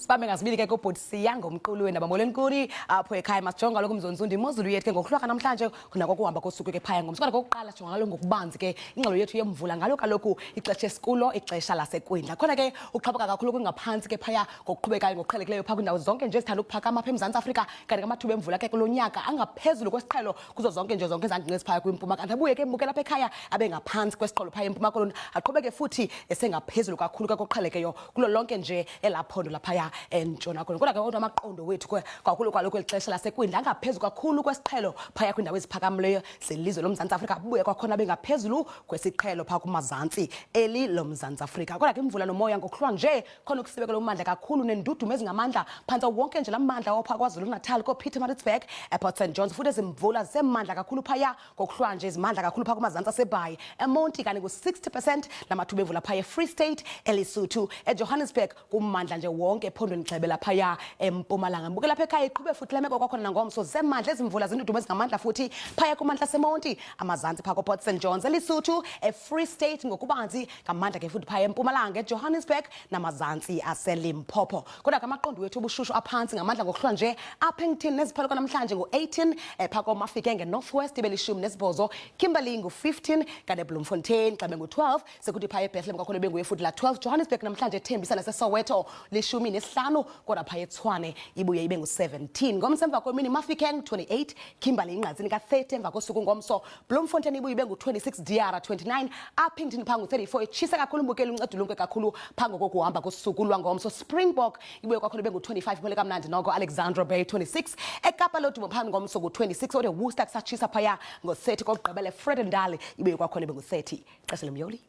Sibambe ngasibili ke kubhuti siya ngomqulu wendaba molenkuri apho ekhaya masijonga lokho umzonzundi Imozulu yethu ke ngokuhlwaka namhlanje khona kokuhamba kosuku ke phaya ngomsuku kokuqala jonga ngalo ngokubanzi ke ingxelo yethu yemvula ngalo kaloku ixesha esikulo ixesha lasekwindla khona ke uxhaphaka kakhulu kwingaphansi ke phaya ngokuqhubekayo ngokuqhelekileyo pha kwindawo zonke nje ezithanda ukuphakama apha eMzantsi Afrika kanti amathuba emvula ke kulonyaka angaphezulu kwesiqhelo kuzo zonke nje zonke izangqe eziphaya kwimpuma kanti abuye ke mbukela apha ekhaya abe ngaphantsi kwesiqhelo phaya empuma koloni aqhubeke futhi esengaphezulu kakhulu kokuqhelekeyo kulo lonke nje elaphondo laphaya entshona kodwa ke kodwa amaqondo wethu kakhulu kwaloko elixesha lasekwindla angaphezulu kakhulu kwesiqhelo phaya kwindawo eziphakamileyo zelizwe loMzantsi Afrika buye kwakhona bengaphezulu kwesiqhelo pha kumazantsi eli loMzantsi Afrika kodwa ke imvula nomoya ngokuhlwa nje khona ukusibekela umandla kakhulu nendudumo ezingamandla phantsi wonke nje lamandla opha kwaZulu Natal ko Pietermaritzburg Port St Johns futhi ezimvula zemandla kakhulu phaya ngokuhlwa nje izimandla kakhulu pha kumazantsi aseBhayi eMonti kanti ku60% lamathuba emvula phaya eFree State eLesotho eJohannesburg kumandla nje wonke ephondweni gxebela phaya eMpumalanga mbukela lapha ekhaya iqhube futhi lemeko kwakhona nangomso zemandla ezimvula zindudumo ezingamandla futhi phaya kumandla seMonti amazantsi phaka Port St Johns eLesotho eFree State ngokubanzi ngamandla ke futhi phaya eMpumalanga eJohannesburg namazantsi aseLimpopo kodwa ke amaqondo wethu obushushu aphansi ngamandla ngokuhlwa nje Appington neziphaloko namhlanje ngo18 phaka Mafikeng Northwest belishumi nesibhozo Kimberley ngo15 kanti Bloemfontein xa bengu12 sekuthi phaya eBethlehem kwakhona benguye futhi la 12 Johannesburg namhlanje ethembisa naseSoweto lishumi nesihlanu kodwa phaya eTshwane ibuye ibe ngu17 ngomsemva kwemini Mafikeng 28 Kimberley inqantsini ka30 emva kosuku ngomso Bloemfontein ibuye ibe ngu26 DR 29 Appington phangu 34 echisa kakhulu mbukela uncedo lonke kakhulu phango kokuhamba kosuku lwangomso Springbok ibuye kwakhona ibe ngu25 phole kamnandi noko Alexandra Bay 26 eKapa lodumo phangu ngomso ku26 ode Worcester kusachisa phaya ngo30 kokugqibele Fred Ndali ibuye kwakhona ibe ngu30 xesha lemyoli